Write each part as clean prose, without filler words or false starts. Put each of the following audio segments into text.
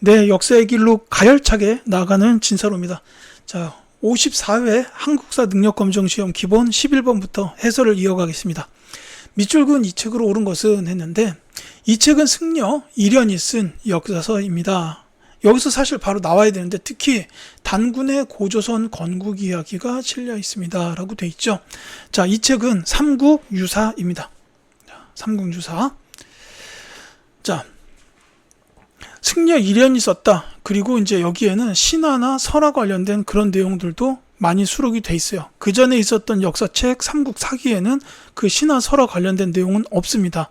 내 역사의 길로 가열차게 나아가는 진사로입니다. 자, 54회 한국사 능력검정시험 기본 11번부터 해설을 이어가겠습니다. 밑줄 그은 이 책으로 옳은 것은 했는데, 이 책은 승려 이련이 쓴 역사서입니다. 여기서 사실 바로 나와야 되는데, 특히 단군의 고조선 건국 이야기가 실려 있습니다 라고 돼 있죠. 자, 이 책은 삼국유사입니다. 삼국유사. 자, 승려 이련이 썼다. 그리고 이제 여기에는 신화나 설화 관련된 그런 내용들도 많이 수록이 돼 있어요. 그 전에 있었던 역사책 삼국사기에는 그 신화 설화 관련된 내용은 없습니다.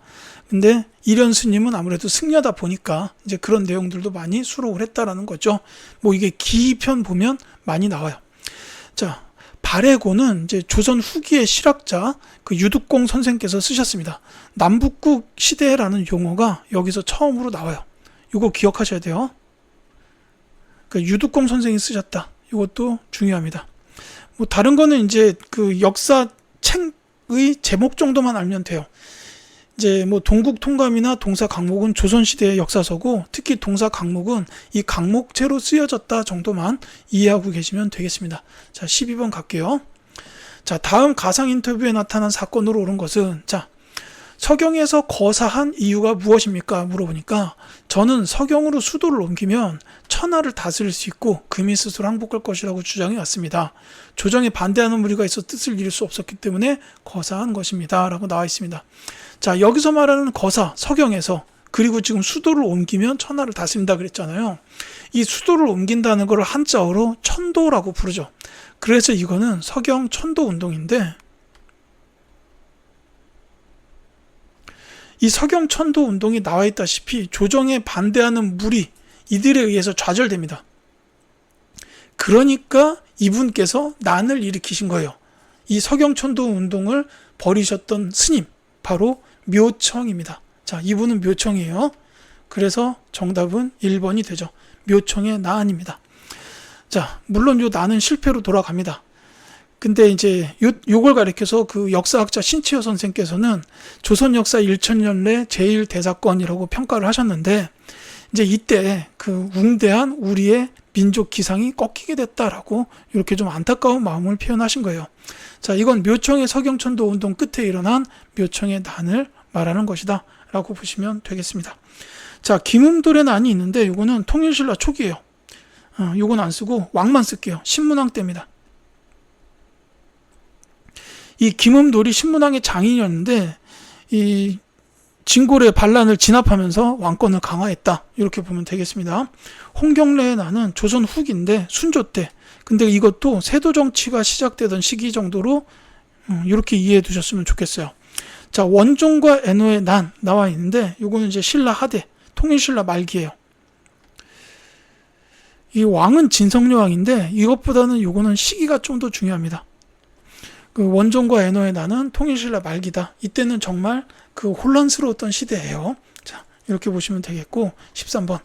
근데 이련 스님은 아무래도 승려다 보니까 이제 그런 내용들도 많이 수록을 했다라는 거죠. 뭐 이게 기편 보면 많이 나와요. 자, 발해고는 이제 조선 후기의 실학자 그 유득공 선생께서 쓰셨습니다. 남북국 시대라는 용어가 여기서 처음으로 나와요. 이거 기억하셔야 돼요. 그 유득공 선생이 쓰셨다. 이것도 중요합니다. 뭐 다른 거는 이제 그 역사 책의 제목 정도만 알면 돼요. 이제 뭐 동국통감이나 동사강목은 조선시대의 역사서고, 특히 동사강목은 이 강목체로 쓰여졌다 정도만 이해하고 계시면 되겠습니다. 자, 12번 갈게요. 자, 다음 가상 인터뷰에 나타난 사건으로 옳은 것은, 자, 서경에서 거사한 이유가 무엇입니까? 물어보니까, 저는 서경으로 수도를 옮기면 천하를 다스릴 수 있고 금이 스스로 항복할 것이라고 주장해 왔습니다. 조정에 반대하는 무리가 있어 뜻을 이룰 수 없었기 때문에 거사한 것입니다 라고 나와 있습니다. 자, 여기서 말하는 거사, 서경에서, 그리고 지금 수도를 옮기면 천하를 다스린다 그랬잖아요. 이 수도를 옮긴다는 걸 한자어로 천도라고 부르죠. 그래서 이거는 서경 천도 운동인데, 이 서경 천도 운동이 나와 있다시피 조정에 반대하는 무리, 이들에 의해서 좌절됩니다. 그러니까 이분께서 난을 일으키신 거예요. 이 서경 천도 운동을 벌이셨던 스님, 바로 묘청입니다. 자, 이분은 묘청이에요. 그래서 정답은 1번이 되죠. 묘청의 난입니다. 자, 물론 요 난은 실패로 돌아갑니다. 근데 이제 요걸 가리켜서 그 역사학자 신치여 선생께서는 조선 역사 1000년래 제1대사건이라고 평가를 하셨는데, 이제 이때 그 웅대한 우리의 민족 기상이 꺾이게 됐다라고 이렇게 좀 안타까운 마음을 표현하신 거예요. 자, 이건 묘청의 서경천도 운동 끝에 일어난 묘청의 난을 말하는 것이다 라고 보시면 되겠습니다. 자, 김음돌의 난이 있는데 이거는 통일신라 초기예요. 이건 안 쓰고 왕만 쓸게요. 신문왕 때입니다. 이 김음돌이 신문왕의 장인이었는데 이 진골의 반란을 진압하면서 왕권을 강화했다, 이렇게 보면 되겠습니다. 홍경래의 난은 조선 후기인데 순조 때, 근데 이것도 세도 정치가 시작되던 시기 정도로 이렇게 이해해 두셨으면 좋겠어요. 자, 원종과 애노의 난 나와 있는데 이거는 이제 신라 하대, 통일신라 말기예요. 이 왕은 진성려왕인데 이것보다는 이거는 시기가 좀 더 중요합니다. 그 원종과 애노의 난은 통일신라 말기다. 이때는 정말 그 혼란스러웠던 시대예요. 자, 이렇게 보시면 되겠고, 13번.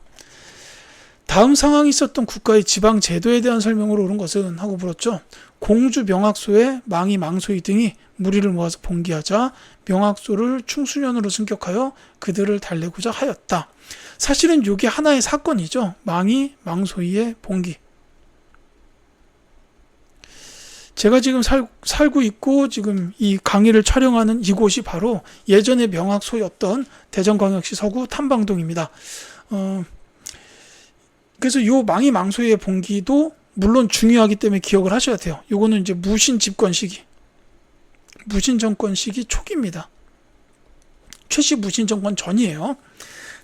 다음 상황이 있었던 국가의 지방 제도에 대한 설명으로 옳은 것은 하고 물었죠. 공주 명학소에 망이 망소이 등이 무리를 모아서 봉기하자 명학소를 충수년으로 승격하여 그들을 달래고자 하였다. 사실은 이게 하나의 사건이죠. 망이 망소이의 봉기. 제가 지금 살고 있고 지금 이 강의를 촬영하는 이곳이 바로 예전의 명학소였던 대전광역시 서구 탐방동입니다. 그래서 요 망이 망소의 봉기도 물론 중요하기 때문에 기억을 하셔야 돼요. 요거는 이제 무신 집권 시기, 무신 정권 시기 초기입니다. 최씨 무신 정권 전이에요.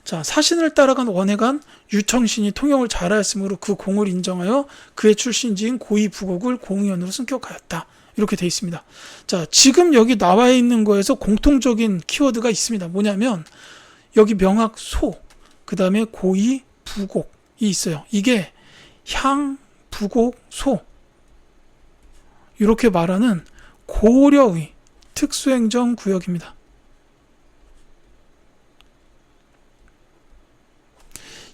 자, 사신을 따라간 원해간 유청신이 통영을 잘하였으므로 그 공을 인정하여 그의 출신지인 고위 부곡을 공의원으로 승격하였다. 이렇게 돼 있습니다. 자, 지금 여기 나와 있는 거에서 공통적인 키워드가 있습니다. 뭐냐면 여기 명학소, 그 다음에 고위 부곡이 있어요. 이게 향, 부곡, 소, 이렇게 말하는 고려의 특수행정구역입니다.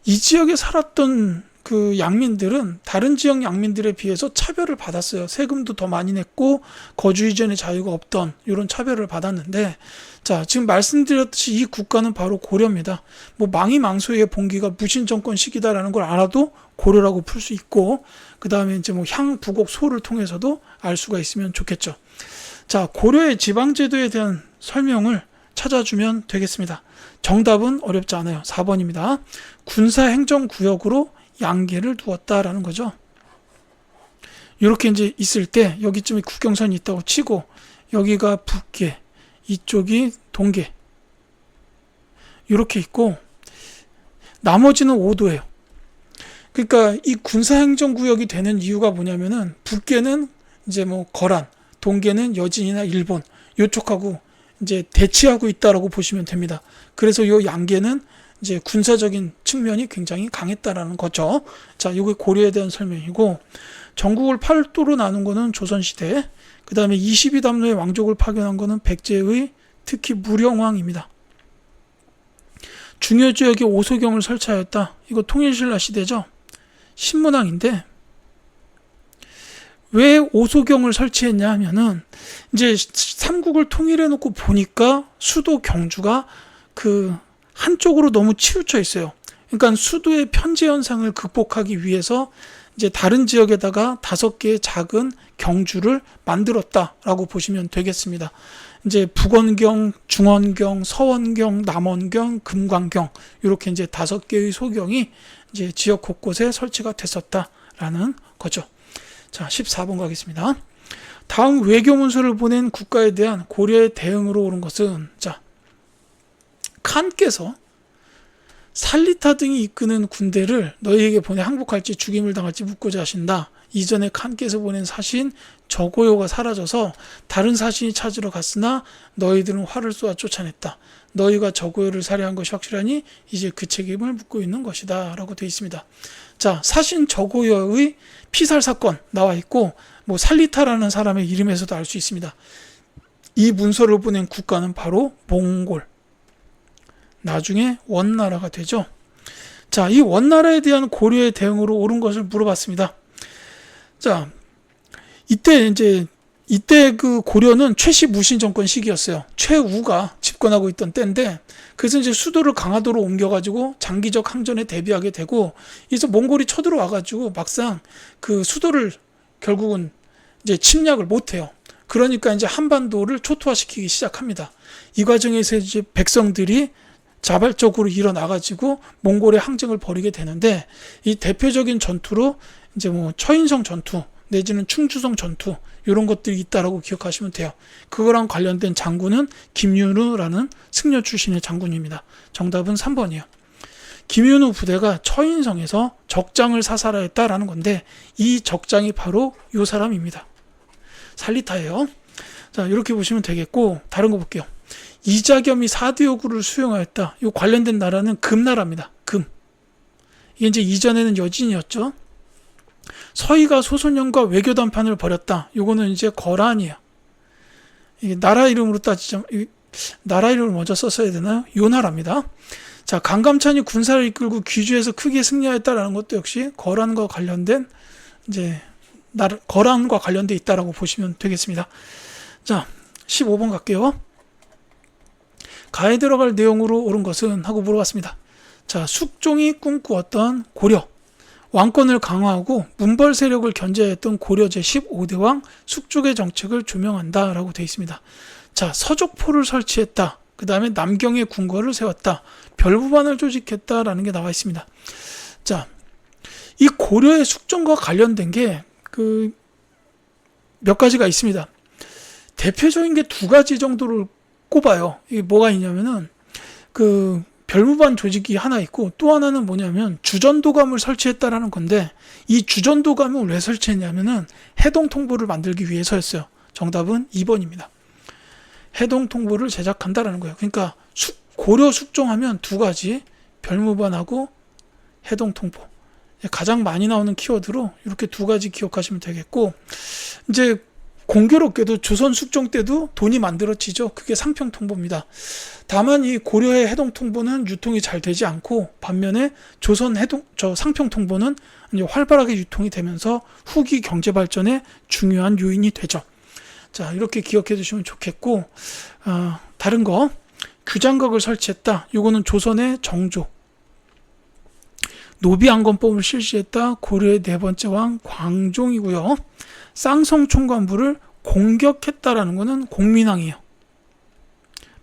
이 지역에 살았던 그 양민들은 다른 지역 양민들에 비해서 차별을 받았어요. 세금도 더 많이 냈고 거주 이전의 자유가 없던 이런 차별을 받았는데, 자, 지금 말씀드렸듯이 이 국가는 바로 고려입니다. 뭐 망이망소의 봉기가 무신정권 시기다라는 걸 알아도 고려라고 풀 수 있고, 그 다음에 이제 뭐 향부곡 소를 통해서도 알 수가 있으면 좋겠죠. 자, 고려의 지방제도에 대한 설명을 찾아주면 되겠습니다. 정답은 어렵지 않아요. 4번입니다. 군사행정구역으로 양계를 두었다라는 거죠. 이렇게 이제 있을 때 여기쯤에 국경선이 있다고 치고, 여기가 북계, 이쪽이 동계, 이렇게 있고 나머지는 오도예요. 그러니까 이 군사행정구역이 되는 이유가 뭐냐면은 북계는 이제 뭐 거란, 동계는 여진이나 일본 요쪽하고 이제 대치하고 있다라고 보시면 됩니다. 그래서 요 양계는 이제 군사적인 측면이 굉장히 강했다라는 거죠. 자, 이게 고려에 대한 설명이고, 전국을 8도로 나눈 거는 조선시대, 그 다음에 22담로의 왕족을 파견한 거는 백제의 특히 무령왕입니다. 중요 지역에 오소경을 설치하였다. 이거 통일신라 시대죠. 신문왕인데 왜 오소경을 설치했냐 하면은 이제 삼국을 통일해 놓고 보니까 수도 경주가 그 한쪽으로 너무 치우쳐 있어요. 그러니까 수도의 편제 현상을 극복하기 위해서 이제 다른 지역에다가 5개의 작은 경주를 만들었다라고 보시면 되겠습니다. 이제 북원경, 중원경, 서원경, 남원경, 금관경 이렇게 이제 5개의 소경이 이제 지역 곳곳에 설치가 됐었다라는 거죠. 자, 14번 가겠습니다. 다음 외교문서를 보낸 국가에 대한 고려의 대응으로 오른 것은, 자, 칸께서 살리타 등이 이끄는 군대를 너희에게 보내 항복할지 죽임을 당할지 묻고자 하신다. 이전에 칸께서 보낸 사신 저고요가 사라져서 다른 사신이 찾으러 갔으나 너희들은 활을 쏘아 쫓아냈다. 너희가 저고요를 살해한 것이 확실하니 이제 그 책임을 묻고 있는 것이다 라고 되어 있습니다. 자, 사신 저고요의 피살 사건 나와 있고, 뭐 살리타라는 사람의 이름에서도 알 수 있습니다. 이 문서를 보낸 국가는 바로 몽골, 나중에 원나라가 되죠. 자, 이 원나라에 대한 고려의 대응으로 옳은 것을 물어봤습니다. 자, 이때 그 고려는 최씨 무신 정권 시기였어요. 최우가 집권하고 있던 때인데, 그래서 이제 수도를 강화도로 옮겨가지고 장기적 항전에 대비하게 되고, 이제 몽골이 쳐들어와가지고 막상 그 수도를 결국은 이제 침략을 못해요. 그러니까 이제 한반도를 초토화시키기 시작합니다. 이 과정에서 이제 백성들이 자발적으로 일어나가지고 몽골의 항쟁을 벌이게 되는데, 이 대표적인 전투로 이제 뭐 처인성 전투 내지는 충주성 전투 이런 것들이 있다라고 기억하시면 돼요. 그거랑 관련된 장군은 김윤우라는 승려 출신의 장군입니다. 정답은 3번이에요. 김윤우 부대가 처인성에서 적장을 사살하였다라는 건데, 이 적장이 바로 이 사람입니다. 살리타예요. 자, 이렇게 보시면 되겠고, 다른 거 볼게요. 이자겸이 사대요구를 수용하였다. 이 관련된 나라는 금나라입니다. 금. 이게 이제 이전에는 여진이었죠. 서희가 소손영과 외교 담판을 벌였다. 요거는 이제 거란이에요. 이게 나라 이름으로 따지자면, 나라 이름을 먼저 썼어야 되나요? 요 나라입니다. 자, 강감찬이 군사를 이끌고 귀주에서 크게 승리하였다라는 것도 역시 거란과 관련된 이제 거란과 관련돼 있다라고 보시면 되겠습니다. 자, 15번 갈게요. 가에 들어갈 내용으로 옳은 것은 하고 물어봤습니다. 자, 숙종이 꿈꾸었던 고려, 왕권을 강화하고 문벌 세력을 견제했던 고려 제15대 왕 숙종의 정책을 조명한다라고 되어 있습니다. 자, 서족포를 설치했다. 그 다음에 남경에 궁궐을 세웠다. 별부반을 조직했다라는 게 나와 있습니다. 자, 이 고려의 숙종과 관련된 게 몇 가지가 있습니다. 대표적인 게 2가지 정도를 꼽아요. 이게 뭐가 있냐면은 별무반 조직이 하나 있고, 또 하나는 뭐냐면 주전도감을 설치했다라는 건데, 이 주전도감을 왜 설치했냐면은 해동통보를 만들기 위해서였어요. 정답은 2번입니다. 해동통보를 제작한다라는 거예요. 그러니까 고려 숙종하면 2가지, 별무반하고 해동통보. 가장 많이 나오는 키워드로 이렇게 2가지 기억하시면 되겠고, 이제 공교롭게도 조선 숙종 때도 돈이 만들어지죠. 그게 상평통보입니다. 다만 이 고려의 해동통보는 유통이 잘 되지 않고, 반면에 조선 상평통보는 이제 활발하게 유통이 되면서 후기 경제 발전에 중요한 요인이 되죠. 자, 이렇게 기억해 두시면 좋겠고, 다른 거 규장각을 설치했다. 요거는 조선의 정조. 노비안건법을 실시했다. 고려의 네 번째 왕 광종이고요. 쌍성 총관부를 공격했다라는 거는 공민왕이에요.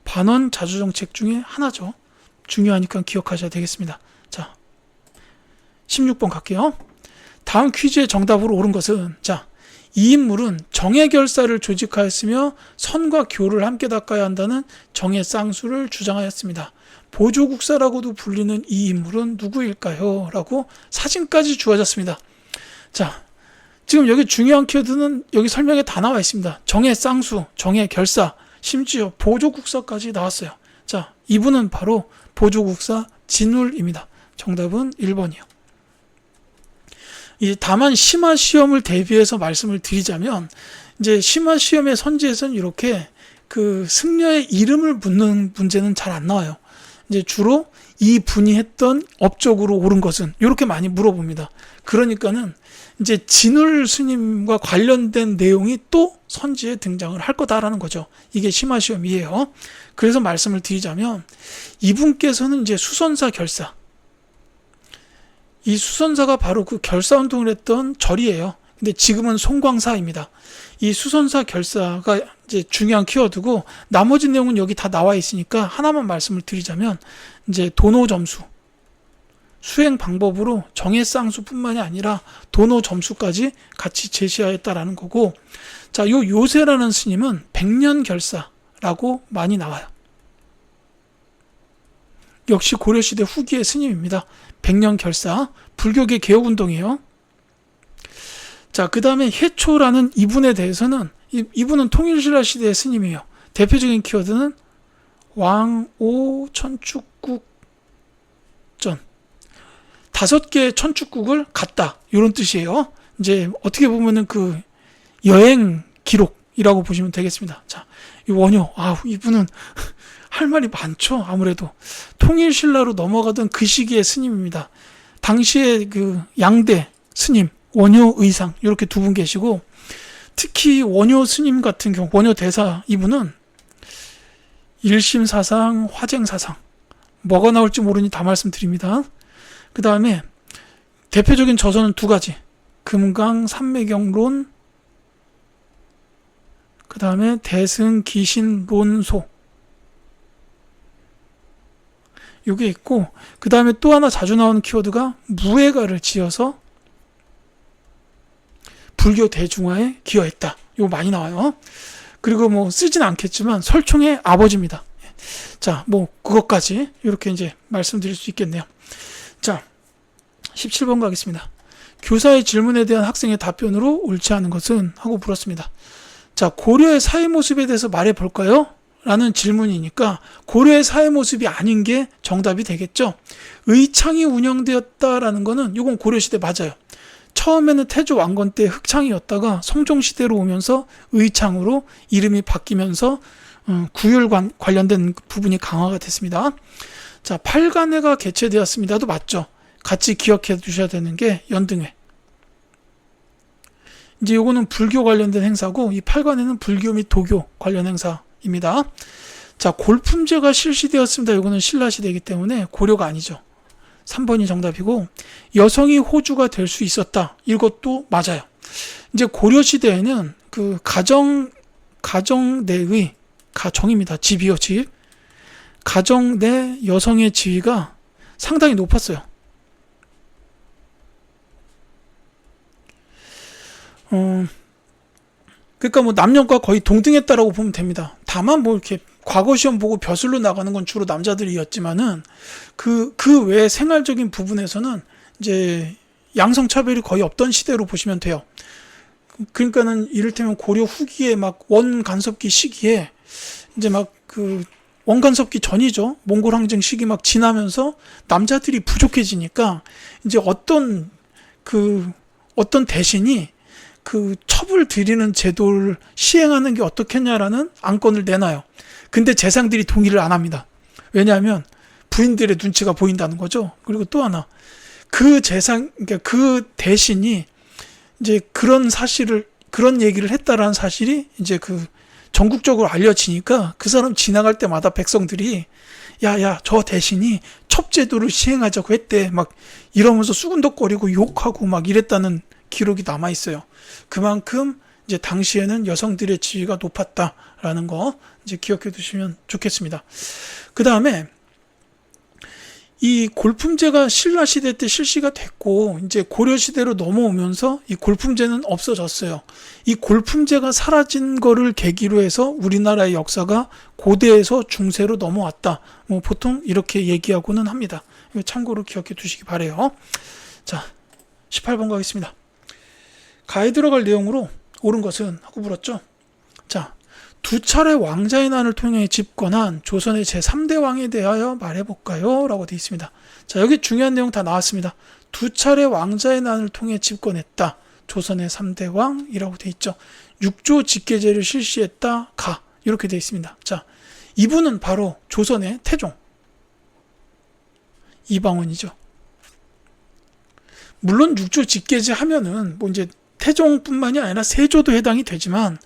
반원 자주정책 중에 하나죠. 중요하니까 기억하셔야 되겠습니다. 자, 16번 갈게요. 다음 퀴즈의 정답으로 옳은 것은, 자, 이 인물은 정예결사를 조직하였으며 선과 교를 함께 닦아야 한다는 정예쌍수를 주장하였습니다. 보조국사라고도 불리는 이 인물은 누구일까요? 라고 사진까지 주어졌습니다. 자, 지금 여기 중요한 키워드는 여기 설명에 다 나와 있습니다. 정예쌍수, 정예결사, 심지어 보조국사까지 나왔어요. 자, 이분은 바로 보조국사 진울입니다. 정답은 1번이요. 다만 심화 시험을 대비해서 말씀을 드리자면, 이제 심화 시험의 선지에서는 이렇게 그 승려의 이름을 묻는 문제는 잘 안 나와요. 이제 주로 이 분이 했던 업적으로 옳은 것은 이렇게 많이 물어봅니다. 그러니까는 이제 진울 스님과 관련된 내용이 또 선지에 등장을 할 거다라는 거죠. 이게 심화 시험이에요. 그래서 말씀을 드리자면 이분께서는 이제 수선사 결사, 이 수선사가 바로 그 결사운동을 했던 절이에요. 근데 지금은 송광사입니다. 이 수선사 결사가 이제 중요한 키워드고, 나머지 내용은 여기 다 나와 있으니까 하나만 말씀을 드리자면, 이제 도노 점수, 수행 방법으로 정예쌍수뿐만이 아니라 도노 점수까지 같이 제시하였다라는 거고, 자, 요 요세라는 스님은 백년 결사라고 많이 나와요. 역시 고려시대 후기의 스님입니다. 백년 결사, 불교계 개혁운동이에요. 자, 그 다음에 해초라는 이분에 대해서는, 이분은 통일신라 시대의 스님이에요. 대표적인 키워드는 왕오 천축국전, 5개의 천축국을 갔다, 이런 뜻이에요. 이제 어떻게 보면은 그 여행 기록이라고 보시면 되겠습니다. 자, 이 원효, 이분은 할 말이 많죠. 아무래도 통일신라로 넘어가던 그 시기의 스님입니다. 당시에 그 양대 스님, 원효 의상, 이렇게 두 분 계시고, 특히 원효 스님 같은 경우, 원효 대사 이분은 일심사상, 화쟁사상, 뭐가 나올지 모르니 다 말씀드립니다. 그 다음에 대표적인 저서는 2가지, 금강 삼매경론, 그 다음에 대승기신론소, 이게 있고, 그 다음에 또 하나 자주 나오는 키워드가 무예가를 지어서 불교 대중화에 기여했다. 이거 많이 나와요. 그리고 뭐 쓰진 않겠지만 설총의 아버지입니다. 자, 뭐 그것까지 이렇게 이제 말씀드릴 수 있겠네요. 자, 17번 가겠습니다. 교사의 질문에 대한 학생의 답변으로 옳지 않은 것은? 하고 물었습니다. 자, 고려의 사회 모습에 대해서 말해 볼까요? 라는 질문이니까 고려의 사회 모습이 아닌 게 정답이 되겠죠. 의창이 운영되었다라는 거는 이건 고려시대 맞아요. 처음에는 태조 왕건 때 흑창이었다가 성종시대로 오면서 의창으로 이름이 바뀌면서 구율 관련된 부분이 강화가 됐습니다. 자, 팔간회가 개최되었습니다도 맞죠. 같이 기억해 두셔야 되는 게 연등회. 이제 요거는 불교 관련된 행사고, 이 팔간회는 불교 및 도교 관련 행사입니다. 자, 골품제가 실시되었습니다. 요거는 신라시대이기 때문에 고려가 아니죠. 3번이 정답이고, 여성이 호주가 될 수 있었다. 이것도 맞아요. 이제 고려시대에는 그 가정 내의, 가정입니다. 집이요, 집. 가정 내 여성의 지위가 상당히 높았어요. 그러니까 뭐 남녀가 거의 동등했다라고 보면 됩니다. 다만 뭐 이렇게 과거 시험 보고 벼슬로 나가는 건 주로 남자들이었지만은 그 외의 생활적인 부분에서는 이제 양성차별이 거의 없던 시대로 보시면 돼요. 그러니까는 이를테면 고려 후기에 막 원간섭기 시기에 이제 막 그 원간섭기 전이죠. 몽골 항쟁 시기 막 지나면서 남자들이 부족해지니까 이제 어떤 대신이 그 첩을 들이는 제도를 시행하는 게 어떻겠냐라는 안건을 내놔요. 근데 재상들이 동의를 안 합니다. 왜냐하면 부인들의 눈치가 보인다는 거죠. 그리고 또 하나, 그러니까 그 대신이 이제 그런 얘기를 했다라는 사실이 이제 그 전국적으로 알려지니까 그 사람 지나갈 때마다 백성들이 야야 저 대신이 첩제도를 시행하자고 했대 막 이러면서 수군덕거리고 욕하고 막 이랬다는 기록이 남아 있어요. 그만큼 이제 당시에는 여성들의 지위가 높았다라는 거 이제 기억해 두시면 좋겠습니다. 그 다음에 이 골품제가 신라 시대 때 실시가 됐고 이제 고려 시대로 넘어오면서 이 골품제는 없어졌어요. 이 골품제가 사라진 거를 계기로 해서 우리나라의 역사가 고대에서 중세로 넘어왔다. 뭐 보통 이렇게 얘기하고는 합니다. 이거 참고로 기억해 두시기 바래요. 자, 18번 가겠습니다. 가에 들어갈 내용으로 옳은 것은 하고 물었죠. 자, 두 차례 왕자의 난을 통해 집권한 조선의 제3대 왕에 대하여 말해볼까요? 라고 되어 있습니다. 자, 여기 중요한 내용 다 나왔습니다. 두 차례 왕자의 난을 통해 집권했다. 조선의 3대 왕이라고 되어 있죠. 6조 직계제를 실시했다. 가. 이렇게 되어 있습니다. 자, 이분은 바로 조선의 태종 이방원이죠. 물론 6조 직계제 하면은 뭐 이제 태종뿐만이 아니라 세조도 해당이 되지만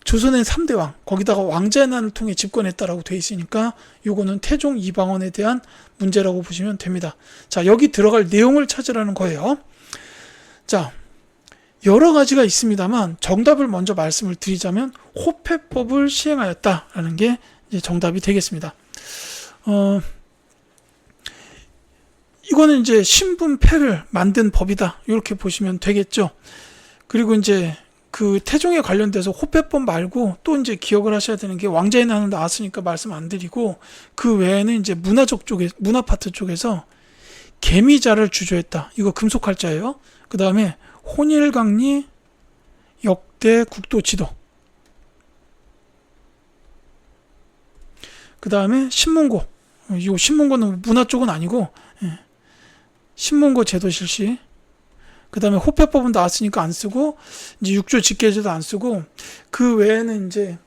조선의 3대 왕, 거기다가 왕자의 난을 통해 집권했다라고 되어 있으니까 요거는 태종 이방원에 대한 문제라고 보시면 됩니다. 자, 여기 들어갈 내용을 찾으라는 거예요. 자, 여러 가지가 있습니다만 정답을 먼저 말씀을 드리자면 호패법을 시행하였다라는 게 이제 정답이 되겠습니다. 이거는 이제 신분패를 만든 법이다. 이렇게 보시면 되겠죠. 그리고 이제 그 태종에 관련돼서 호패법 말고 또 이제 기억을 하셔야 되는 게 왕자의 난은 나왔으니까 말씀 안 드리고 그 외에는 이제 문화 파트 쪽에서 개미자를 주조했다. 이거 금속할자예요. 그 다음에 혼일강리 역대 국도 지도. 그 다음에 신문고. 이 신문고는 문화 쪽은 아니고 신문고 제도 실시. 그 다음에 호패법은 나왔으니까 안 쓰고, 이제 6조 직계제도 안 쓰고, 그 외에는 이제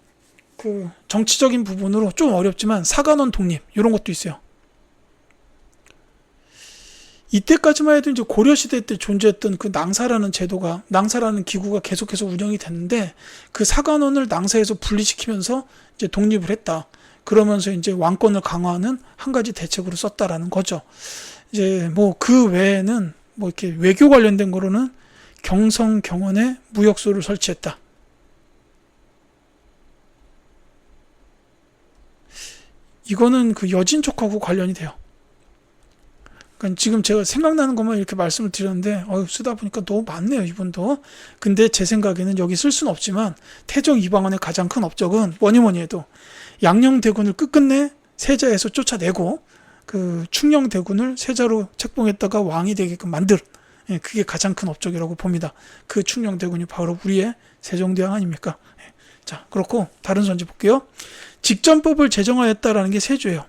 그 정치적인 부분으로 좀 어렵지만 사관원 독립, 이런 것도 있어요. 이때까지만 해도 이제 고려시대 때 존재했던 그 낭사라는 기구가 계속해서 운영이 됐는데, 그 사관원을 낭사에서 분리시키면서 이제 독립을 했다. 그러면서 이제 왕권을 강화하는 한 가지 대책으로 썼다라는 거죠. 이제 뭐 그 외에는 뭐 이렇게 외교 관련된 거로는 경성 경원에 무역소를 설치했다. 이거는 그 여진족하고 관련이 돼요. 그러니까 지금 제가 생각나는 것만 이렇게 말씀을 드렸는데 쓰다 보니까 너무 많네요, 이분도. 근데 제 생각에는 여기 쓸 수는 없지만 태종 이방원의 가장 큰 업적은 뭐니 해도 양녕대군을 끝끝내 세자에서 쫓아내고 그 충녕대군을 세자로 책봉했다가 왕이 되게끔 만들, 그게 가장 큰 업적이라고 봅니다. 그 충녕대군이 바로 우리의 세종대왕 아닙니까? 자, 그렇고 다른 선지 볼게요. 직전법을 제정하였다라는 게 세조예요.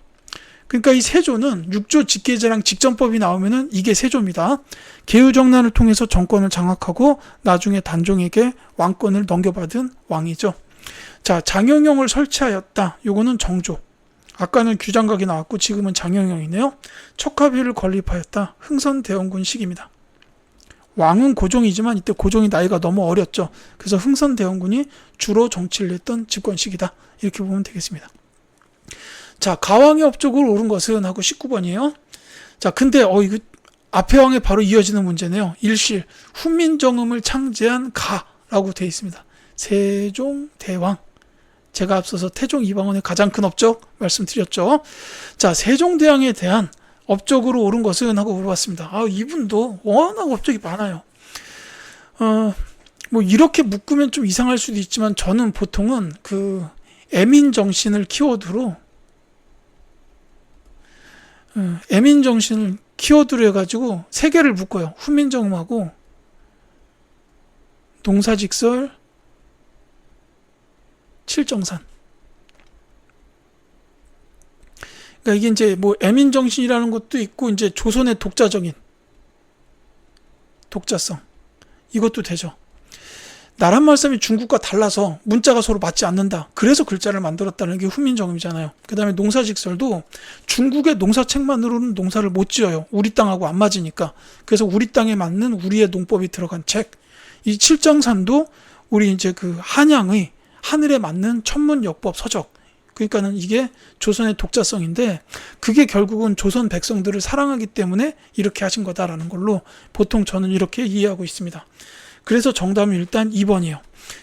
그러니까 이 세조는 6조 직계제랑 직전법이 나오면은 이게 세조입니다. 계유정난을 통해서 정권을 장악하고 나중에 단종에게 왕권을 넘겨받은 왕이죠. 자, 장영영을 설치하였다. 요거는 정조. 아까는 규장각이 나왔고 지금은 장영영이네요. 척하비를 건립하였다. 흥선대원군식입니다. 왕은 고종이지만 이때 고종이 나이가 너무 어렸죠. 그래서 흥선대원군이 주로 정치를 했던 집권식이다. 이렇게 보면 되겠습니다. 자, 가왕의 업적으로 옳은 것은 하고 19번이에요. 자, 근데 이거 앞에 왕에 바로 이어지는 문제네요. 일실 훈민정음을 창제한 가라고 되어 있습니다. 세종대왕. 제가 앞서서 태종 이방원의 가장 큰 업적 말씀드렸죠. 자, 세종대왕에 대한 업적으로 옳은 것은 하고 물어봤습니다. 이분도 워낙 업적이 많아요. 뭐 이렇게 묶으면 좀 이상할 수도 있지만 저는 보통은 그 애민정신을 키워드로 해가지고 세 개를 묶어요. 훈민정음하고 농사직설, 칠정산. 그러니까 이게 이제 뭐 애민정신이라는 것도 있고 이제 조선의 독자성 이것도 되죠. 나란 말씀이 중국과 달라서 문자가 서로 맞지 않는다. 그래서 글자를 만들었다는 게 훈민정음이잖아요. 그 다음에 농사직설도 중국의 농사책만으로는 농사를 못 지어요. 우리 땅하고 안 맞으니까. 그래서 우리 땅에 맞는 우리의 농법이 들어간 책. 이 칠정산도 우리 이제 그 한양의 하늘에 맞는 천문역법 서적. 그러니까는 이게 조선의 독자성인데 그게 결국은 조선 백성들을 사랑하기 때문에 이렇게 하신 거다라는 걸로 보통 저는 이렇게 이해하고 있습니다. 그래서 정답은 일단 2번이에요.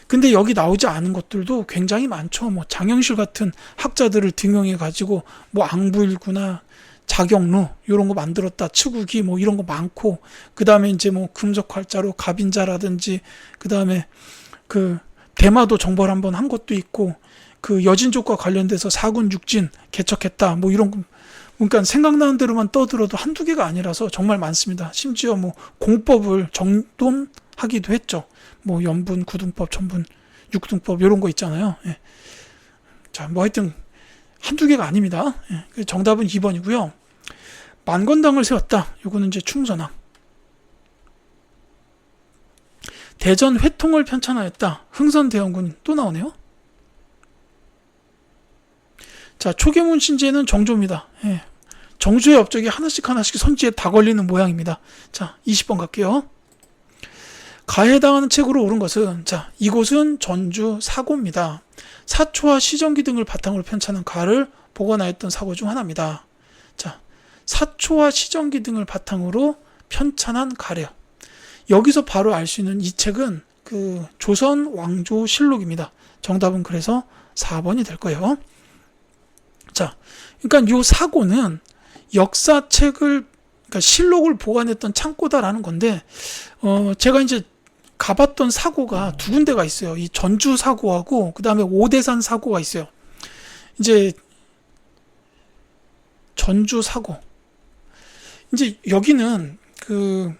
근데 여기 나오지 않은 것들도 굉장히 많죠. 뭐 장영실 같은 학자들을 등용해 가지고 뭐 앙부일구나 자경루 이런 거 만들었다 치국이 뭐 이런 거 많고, 그 다음에 이제 뭐 금속활자로 갑인자라든지, 그 다음에 그 대마도 정벌 한번 한 것도 있고, 그 여진족과 관련돼서 사군 육진 개척했다 뭐 이런 거, 그러니까 생각나는 대로만 떠들어도 한두 개가 아니라서 정말 많습니다. 심지어 뭐 공법을 정돈하기도 했죠. 뭐 연분, 구등법, 천분, 육등법 이런 거 있잖아요. 예. 자, 뭐 하여튼 한두 개가 아닙니다. 예. 정답은 2번이고요. 만건당을 세웠다. 요거는 이제 충선왕. 대전 회통을 편찬하였다. 흥선대원군 또 나오네요. 자, 초계문 신제는 정조입니다. 예. 정조의 업적이 하나씩 선지에 다 걸리는 모양입니다. 자, 20번 갈게요. 가해당하는 책으로 옳은 것은, 자, 이곳은 전주 사고입니다. 사초와 시정기 등을 바탕으로 편찬한 가를 보관하였던 사고 중 하나입니다. 자, 사초와 시정기 등을 바탕으로 편찬한 가래요. 여기서 바로 알 수 있는 이 책은 그 조선 왕조 실록입니다. 정답은 그래서 4번이 될 거예요. 자, 그러니까 이 사고는 역사책을, 그러니까 실록을 보관했던 창고다라는 건데, 제가 이제 가봤던 사고가 두 군데가 있어요. 이 전주 사고하고 그 다음에 오대산 사고가 있어요. 이제 전주 사고. 이제 여기는 그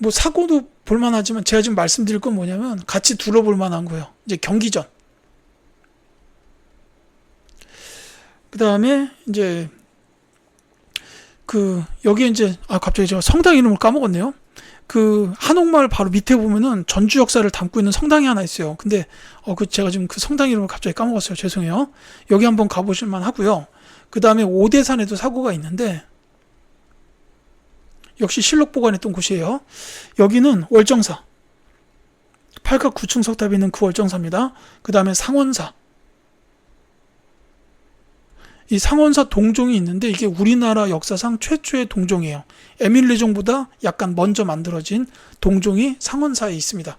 뭐 사고도 볼만하지만 제가 지금 말씀드릴 건 뭐냐면 같이 둘러볼 만한 거예요. 이제 경기전. 그 다음에 이제 그 여기에 이제 갑자기 제가 성당 이름을 까먹었네요. 그 한옥마을 바로 밑에 보면은 전주 역사를 담고 있는 성당이 하나 있어요. 근데 제가 지금 그 성당 이름을 갑자기 까먹었어요. 죄송해요. 여기 한번 가보실 만 하고요. 그 다음에 오대산에도 사고가 있는데 역시 실록 보관했던 곳이에요. 여기는 월정사, 팔각 9층 석탑이 있는 그 월정사입니다. 그 다음에 상원사, 이 상원사 동종이 있는데 이게 우리나라 역사상 최초의 동종이에요. 에밀리종보다 약간 먼저 만들어진 동종이 상원사에 있습니다.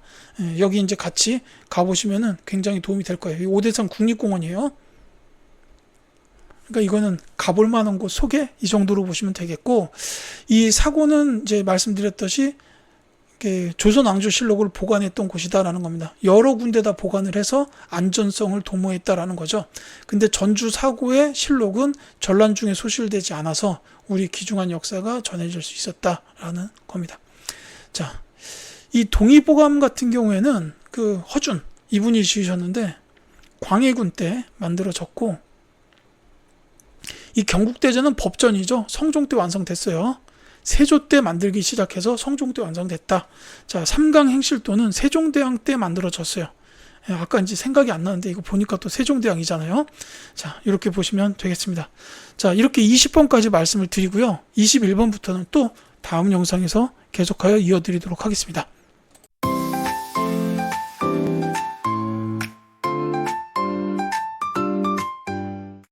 여기 이제 같이 가보시면은 굉장히 도움이 될 거예요. 이 오대산 국립공원이에요. 그러니까 이거는 가볼 만한 곳 소개 이 정도로 보시면 되겠고, 이 사고는 이제 말씀드렸듯이 조선 왕조실록을 보관했던 곳이다라는 겁니다. 여러 군데다 보관을 해서 안전성을 도모했다라는 거죠. 근데 전주 사고의 실록은 전란 중에 소실되지 않아서 우리 귀중한 역사가 전해질 수 있었다라는 겁니다. 자, 이 동의보감 같은 경우에는 그 허준 이분이 지으셨는데 광해군 때 만들어졌고, 이 경국대전은 법전이죠. 성종 때 완성됐어요. 세조 때 만들기 시작해서 성종 때 완성됐다. 자, 삼강행실도는 세종대왕 때 만들어졌어요. 아까 이제 생각이 안 나는데 이거 보니까 또 세종대왕이잖아요. 자, 이렇게 보시면 되겠습니다. 자, 이렇게 20번까지 말씀을 드리고요. 21번부터는 또 다음 영상에서 계속하여 이어드리도록 하겠습니다.